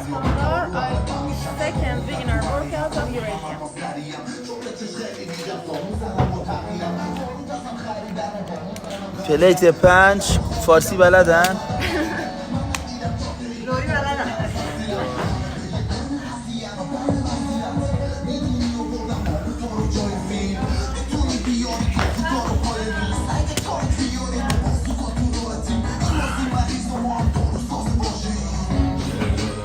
Iskandar, second beginner workout of Eurasia. پلیت 5 فارسی بلدن؟ روی بلدم.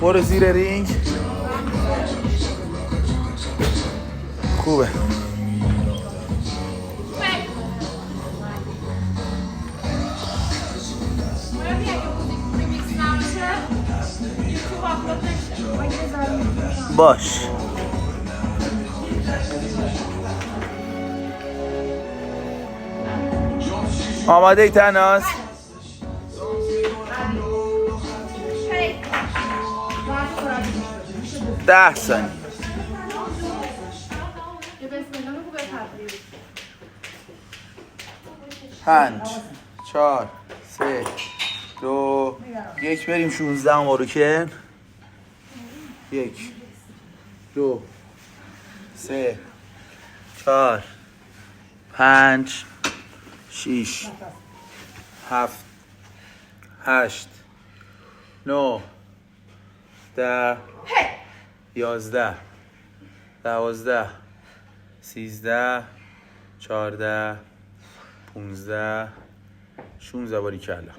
برو زیر رینگ. خوبه. باش. آماده ای تناس؟ 10 ثانیه. 5 4 3 2 1 بریم 16 ماروکن. 1 2 3 4 5 6 7 8 9 10 11 12 13 14 15 16 باری کلا.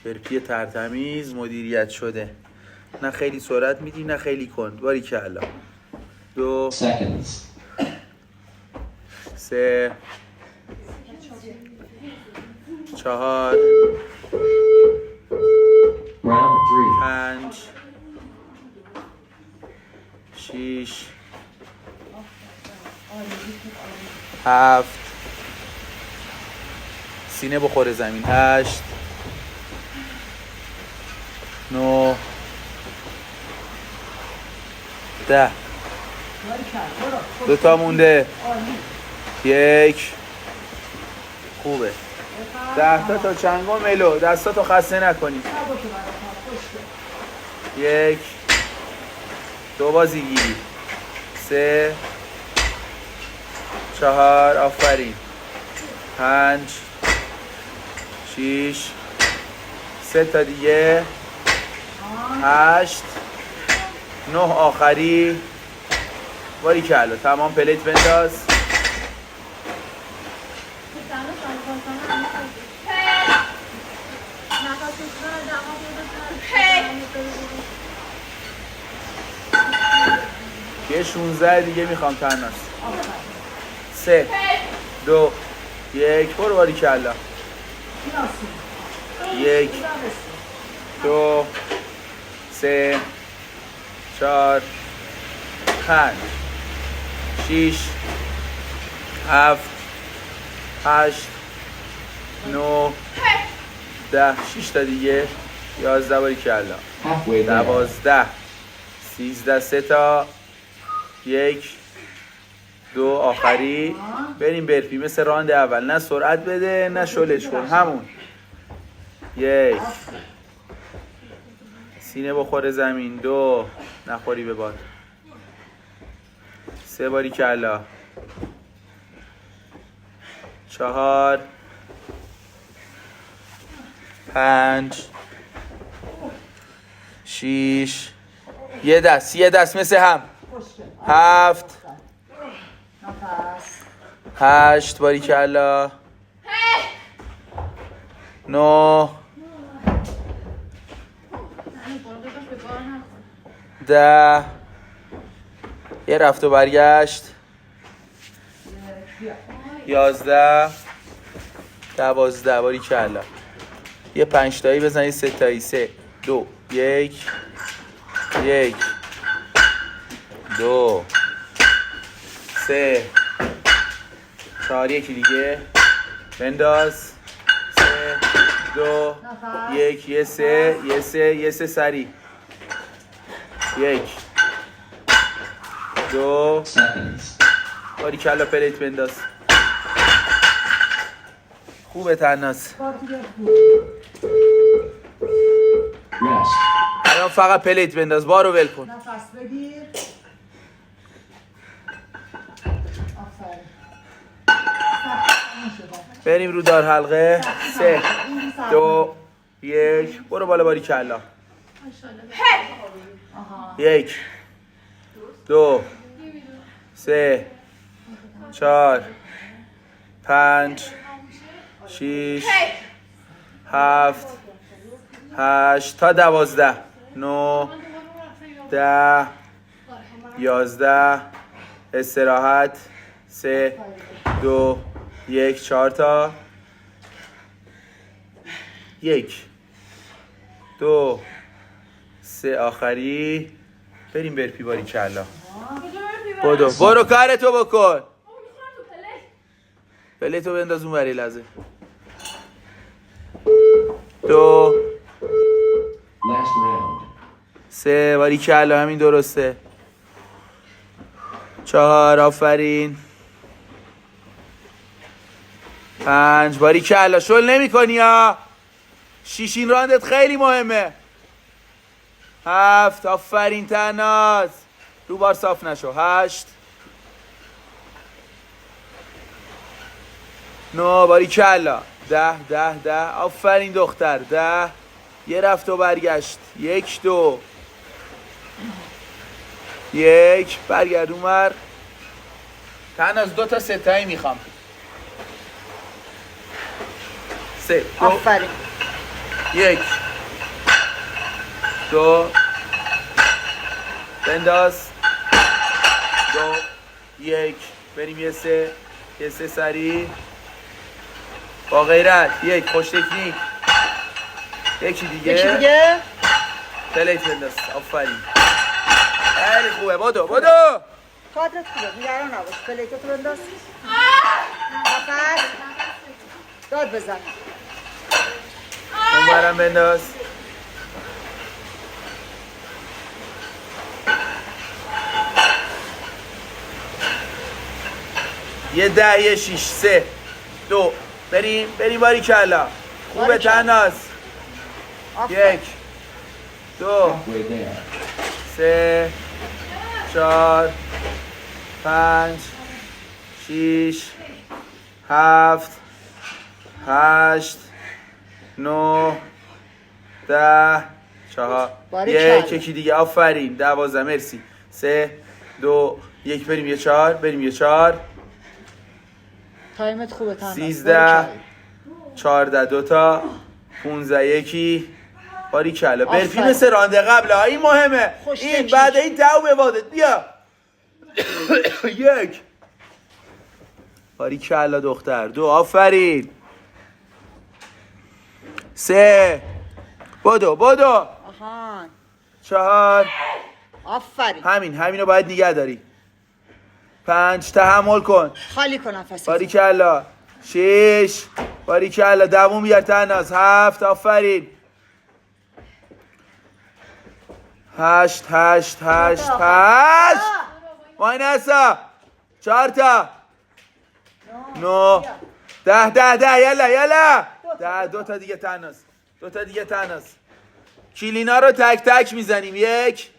برپی ترتمیز مدیریت شده. نه خیلی سرعت میدی نه خیلی کند. باری کلا. 2 3 4 5 6 7 سینه بخوره زمین. 8 9 10 2 تا مونده. 1 خوبه. 10 تا چنگو ملو. دستاتو خسته نکنی. 1 2 بازیگیری. 3 4 آفرین. 5 6 3 تا دیگه. 8 9 آخری. باری کلا. تمام. پلیت بنداز. یه 16 دیگه میخوام تناس. 3 2 1 برو. باری کلا. 1 2 3 4 5 6 7 8 9 10 6 تا دیگه. 11 باری کلا. 12 13 3 تا. 1 2 آخری. بریم برپی مثل راند اول. نه سرعت بده نه شلش کن. همون. 1 سینه بخوره زمین. 2 نخوری به باد. 3 باری کلا. 4 5 6 یه دست مثل هم. 7 8 باری کلا. 9 10 یه رفت و برگشت. 11 12 باری کلا. یه 5 تایی بزن. یه 3 تایی. 3 2 1 1 2 3 4 یکی دیگه بنداز. 3 2 1 یه 3 سری. 1 2 باری کلا. پلیت بنداز. خوبه تناس. فقط پلیت بنداز، بارو ول کن. نفس بگیر. آفرین. بریم رو دار حلقه. 3 2 1 برو بالا. باری کلا. 1 2 3 4 5 6 7 8 تا 12 9 10 11 استراحت 3 2 1 4 تا 1 2 3 آخری. بریم برپی. باری کلا. برو کارتو بکن. پلیتو بنداز اون وری لحظه. 2 3 باری کلا. همین درسته. 4 آفرین. 5 باری کلا. شل نمی کنی ها. 6 این راندت خیلی مهمه. 7 آفرین تناز. رو بار صاف نشو. 8 9 باری کلا. 10 آفرین دختر. 10 یه رفت و برگشت. 1 2 1 برگرد اونور. تناز 2 تا ستایی میخوام. 3 2 آفرین. 1 2 بنداز. 2 1 بریم. یه 3 سری با غیرت. 1 خوش تکنیک. یکی دیگه پلیت بنداز. آفرین. خیلی خوبه. بدو کادرت خوبه. نگران نباش. پلیتتو بنداز. فقط داد بزن. اونورم بنداز. یه 10 یه 6 3 2 بریم باری کلا. خوبه تناز. 1 2 3 4 5 6 7 8 9 10 4 یکی دیگه. آفرین. 12 مرسی. 3 2 1 بریم. یه 4 تایمت خوبه تناز. 13 14 2 تا 15 1 باری کلا. برفی مثل رانده قبل. این مهمه. این بعد این دو به وادت. بیا 1 باری کلا دختر. 2 آفرین. 3 بدو آهان. 4 آفرین. همینو باید نگه داری. 5 تحمل کن. خالی کن نفست. باری کلا. 6 باری کلا. دووم بیار تناز. 7 آفرین. 8 ماینسا. 4 تا 9 10 یلا 10 2 تا دیگه تناز. کلینا رو تک تک میزنیم. 1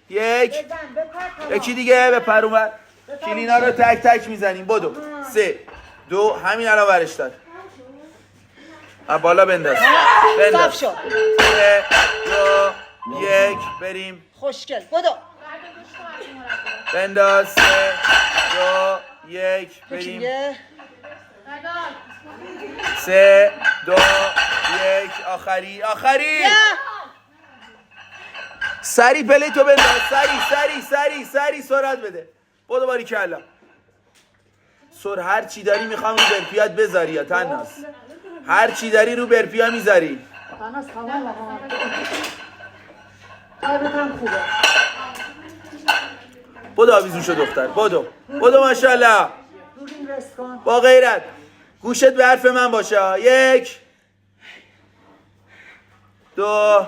یکی دیگه بپر اونور. کلینا رو تک تک میزنیم. بدو 3 2 همین الان ورش داد. بالا بنداز. 3 2 1 بریم. خوشگل. بدو. بنداز. 3 2 1 بریم. 3 2 1 آخری. سری پلیتو بنداز. سری سرعت بده. بدو باری کلا. هر چی داری میخوام رو برپیات بذاری یا تناس. هر چی داری رو برپیا میذاری. تناس تمام آقا. تایمت هم خوبه. بدو آویزون شو دختر. بدو ماشاءالله. دورین رست کن. با غیرت. گوشت به حرف من باشه. 1 2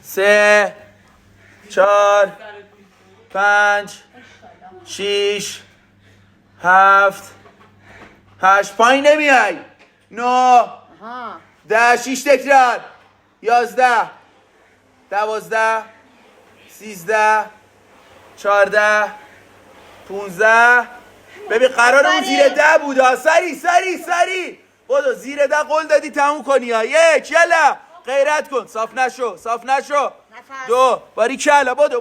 3 4 5 6 7 8 پایین نمیای. 9 10 6 تکرار. 11 12 13 14 15 ببین قرار اون زیر 10 بود. سری بدو زیر 10 قول دادی تموم کنی ها. 1 یلا غیرت کن. صاف نشو 2 باریکلا بدو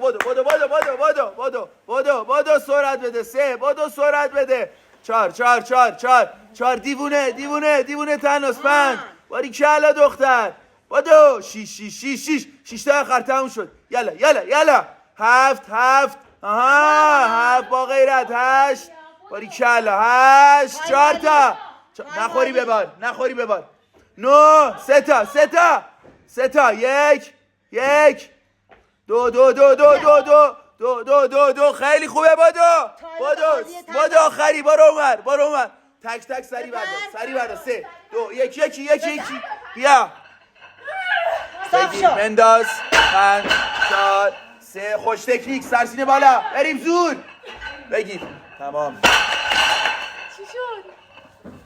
سرعت بده. 3 بدو سرعت بده. 4 دیوونه تناس. 5 باریکلا دختر بدو. 6 تا آخر تموم شد. یلا 7 7 با غیرت. 8 باریکلا 8 4 تا نخوری ببار 9 3 تا 1 2 خیلی خوبه. بدو آخری. برو اونور تک سری بردار 3 2 1 بیا بگیر بنداز. 5 4 3 خوش تکنیک. سرسینه بالا بریم زود. بگیر تمام. چی شد؟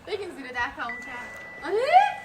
بگین زیر 10 تموم کرد. آره؟